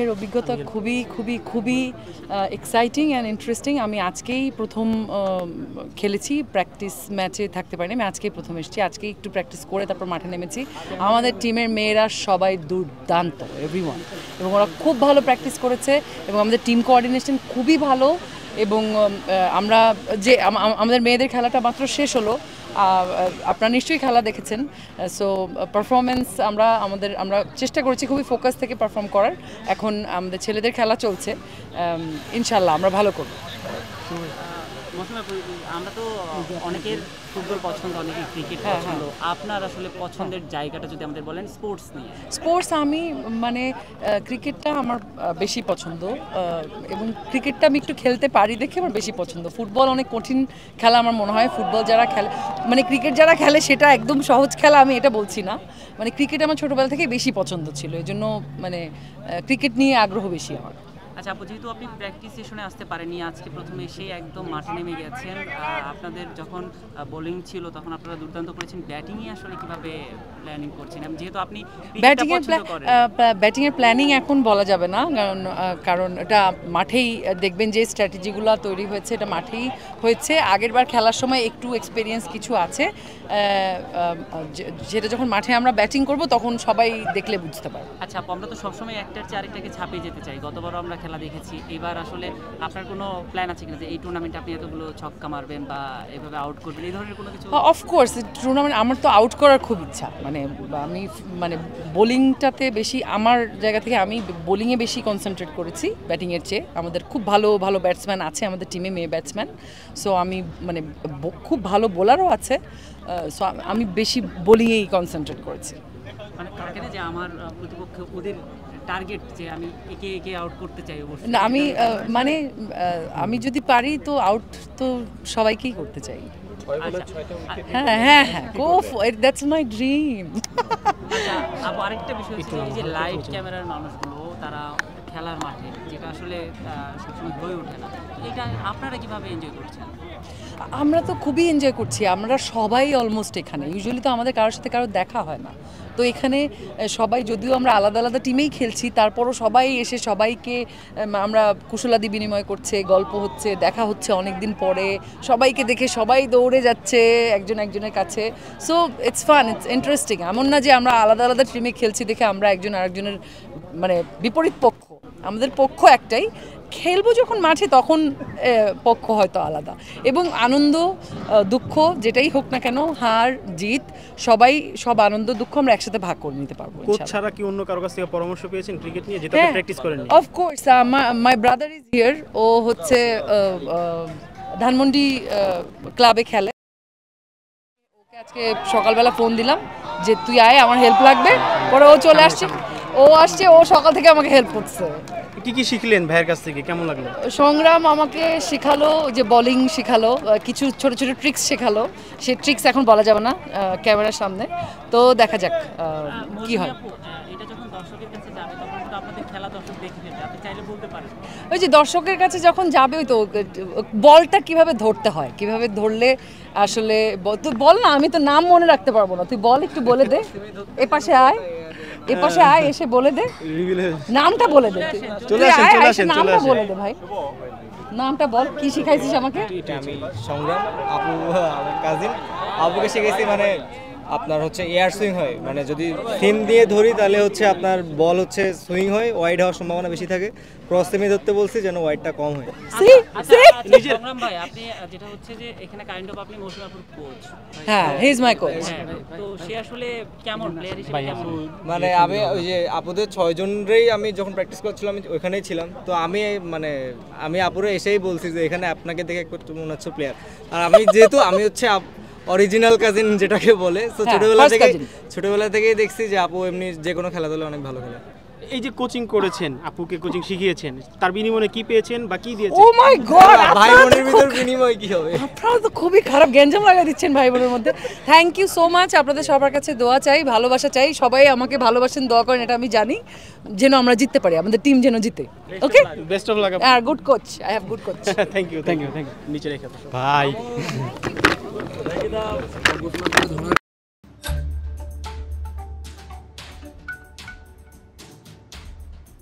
এর অভিজ্ঞতা খুবই খুবই খুবই এক্সাইটিং অ্যান্ড ইন্টারেস্টিং। আমি আজকেই প্রথম খেলেছি, প্র্যাকটিস ম্যাচে থাকতে পারিনি। আমি আজকেই প্রথম এসেছি, আজকেই একটু প্র্যাকটিস করে তারপর মাঠে নেমেছি। আমাদের টিমের মেয়েরা সবাই দুর্দান্ত, এভরিওয়ান, এবং ওরা খুব ভালো প্র্যাকটিস করেছে এবং আমাদের টিম কোঅর্ডিনেশন খুবই ভালো। এবং আমরা যে আমাদের মেয়েদের খেলাটা মাত্র শেষ হলো, আপনারা নিশ্চয়ই খেলা দেখেছেন। সো পারফরমেন্স আমরা চেষ্টা করেছি খুবই ফোকাস থেকে পারফর্ম করার। এখন আমাদের ছেলেদের খেলা চলছে, ইনশাল্লাহ আমরা ভালো করব। আমরা তো অনেকের ফুটবল পছন্দ, অনেকের ক্রিকেট পছন্দ। আপনার আসলে পছন্দের জায়গাটা যদি আমাদের বলেন স্পোর্টস নিয়ে। স্পোর্টস আমি ক্রিকেটটা আমার বেশি পছন্দ, এবং ক্রিকেটটা আমি একটু খেলতে পারি দেখে আমার বেশি পছন্দ। ফুটবল অনেক কঠিন খেলা আমার মনে হয়। ফুটবল যারা খেলে, ক্রিকেট যারা খেলে সেটা একদম সহজ খেলা, আমি এটা বলছি না। ক্রিকেট আমার ছোটোবেলা থেকে বেশি পছন্দ ছিল, এই জন্য ক্রিকেট নিয়ে আগ্রহ বেশি আমার। আচ্ছা আপু, যেহেতু আপনি প্র্যাকটিস সেশনে আসতে পারেননি, আজকে প্রথমে এসেই একদম মাঠে নেমে গেছেন। আপনাদের যখন বোলিং ছিল তখন আপনারা দুর্দান্ত করেছেন। ব্যাটিংয়ে আসলে কিভাবে প্ল্যানিং করছেন, যেহেতু আপনি ব্যাটিংয়ের প্ল্যানিং এখন বলা যাবে না, কারণ এটা মাঠেই দেখবেন যে স্ট্র্যাটেজিগুলো তৈরি হয়েছে, এটা মাঠেই হয়েছে। আগেরবার খেলার সময় একটু এক্সপিরিয়েন্স কিছু আছে, যেটা যখন মাঠে আমরা ব্যাটিং করব তখন সবাই দেখলে বুঝতে পারবে। আচ্ছা আপু, আমরা তো সবসময় একটার চেয়ে আরেকটাকে ছাপিয়ে যেতে চাই। গতবারও আমরা খেলা দেখেছি, এবার আসলে আপনার কোনো প্ল্যান আছে কিনা যে এই টুর্নামেন্টে আপনি এতগুলো ছক্কা মারবেন বা এভাবে আউট করবেন, এই ধরনের কোনো কিছু? অফকোর্স টুর্নামেন্ট আমার তো আউট করার খুব ইচ্ছা। আমি বোলিংটাতে বেশি, আমার জায়গা থেকে আমি বোলিংয়ে বেশি কনসেন্ট্রেট করেছি ব্যাটিংয়ের চেয়ে। আমাদের খুব ভালো ভালো ব্যাটসম্যান আছে আমাদের টিমে, মেয়ে ব্যাটসম্যান। সো আমি খুব ভালো বোলারও আছে। সো আমি বেশি বোলিংয়েই কনসেন্ট্রেট করেছি। যে আমার প্রতিপক্ষ ওদের টার্গেট যে আমি একে একে আউট করতে চাই অবশ্যই না, আমি যদি পারি তো আউট তো সবাইকেই করতে চাই। হ্যাঁ, go for it, that's my dream. আচ্ছা আপু, আরেকটা বিষয় হচ্ছে এই যে লাইট ক্যামেরার মানুষগুলো তারা খেলার মাঠে, যেটা আসলে সবসময় হয়ে ওঠে না, এটা আপনারা কিভাবে এনজয় করছেন? আমরা তো খুবই এনজয় করছি। আমরা সবাই অলমোস্ট এখানে, ইউজুয়ালি তো আমাদের কারোর সাথে কারো দেখা হয় না। তো এখানে সবাই, যদিও আমরা আলাদা আলাদা টিমেই খেলছি, তারপরও সবাই এসে সবাইকে আমরা কুশলাদি বিনিময় করছে, গল্প হচ্ছে, দেখা হচ্ছে অনেক দিন পরে। সবাইকে দেখে সবাই দৌড়ে যাচ্ছে একজন একজনের কাছে। So it's fun, it's interesting. এমন না যে আমরা আলাদা আলাদা টিমে খেলছি দেখে আমরা একজন আরেকজনের বিপরীত পক্ষ। আমাদের পক্ষ একটাই, খেলবো যখন মাঠে তখন পক্ষ হয়তো আলাদা। এবং আনন্দ দুঃখ যেটাই হোক না কেন, হার জিত, সব আনন্দ দুঃখ আমরা একসাথে ভাগ করে নিতে পারবো। কোচ ছাড়া কি অন্য কারো কাছ থেকে পরামর্শ পেয়েছেন ক্রিকেট নিয়ে, যেটা প্র্যাকটিস করেননি? Of course, my brother is here. ও হচ্ছে ধানমন্ডি ক্লাবে খেলে। ওকে আজকে সকালবেলা ফোন দিলাম যে তুই আয়, আমার হেল্প লাগবে। পরে ও চলে আসছে, ও সকাল থেকে আমাকে হেল্প করছে। কি শিখলেন ভাইয়ের কাছ থেকে, কেমন লাগলো? সংগ্রাম আমাকে শেখালো, যে বোলিং শেখালো, কিছু ছোট ছোট ট্রিক্স শেখালো। সে ট্রিক্স এখন বলা যাবে না ক্যামেরার সামনে, তো দেখা যাক কি হয়। ওই যে দর্শকের কাছে যখন যাবে, ওই তো বলটা কিভাবে ধরতে হয়, কিভাবে ধরলে আসলে, তুই বল না, আমি তো নাম মনে রাখতে পারবো না, তুই বল, একটু বলে দে। এপাশে আয়, এসে বলে দে, নামটা বলে দে, নামটা বলে দে ভাই, নামটা বল, কি শিখাইছিস আমাকে? আমি সংগ্রাম, আপু আমার কাজিন, আপুকে শিখাইছি আপনার হচ্ছে এয়ার সুইং হয়, যদি সিম দিয়ে ধরি তাহলে হচ্ছে আপনার বল হচ্ছে সুইং হয়, ওয়াইড হওয়ার সম্ভাবনা বেশি থাকে। ক্রস সেমি ধরতে বলছি যেন ওয়াইডটা কম হয়। সংগ্রাম ভাই, আপনি যেটা হচ্ছে যে এখানে কাইন্ড অফ আপনি মৌসুমী আপুর কোচ। হ্যাঁ, হি ইজ মাই কোচ। তো সে আসলে কেমন প্লেয়ার হিসেবে কেমন? আমি ওই যে আপুদের 6 জনেরই আমি যখন প্র্যাকটিস করছিলাম আমি ওখানেই ছিলাম। তো আমি আপুরে এসেই বলছি যে এখানে আপনাকে দেখে একটু মনে হচ্ছে প্লেয়ার। আর আমি হচ্ছে অরিজিনাল কাজিন যেটাকে বলে, তো ছোটবেলা থেকেই দেখছি যে আপু এমনি যে কোনো খেলাধুলা অনেক ভালো খেলে। এই যে কোচিং করেছেন, আপুকে কোচিং শিখিয়েছেন, তার বিনিময়ে কি পেয়েছেন বা কি দিয়েছেন? ও মাই গড, ভাই বোনের ভিতর বিনিময় কি হবে? আপনারা তো খুবই খারাপ গ্যাঞ্জাম লাগিয়ে দিচ্ছেন ভাই বোনের মধ্যে। Thank you so much. আপনাদের সবার কাছে দোয়া চাই, ভালোবাসা চাই। সবাই আমাকে ভালোবাসেন, দোয়া করেন, এটা আমি জানি, যেন আমরা জিততে পারি, আমাদের টিম যেন জিতে। Okay, best of luck. আর good coach, I have good coach. Thank you. নিচে রেখে দাও ভাই।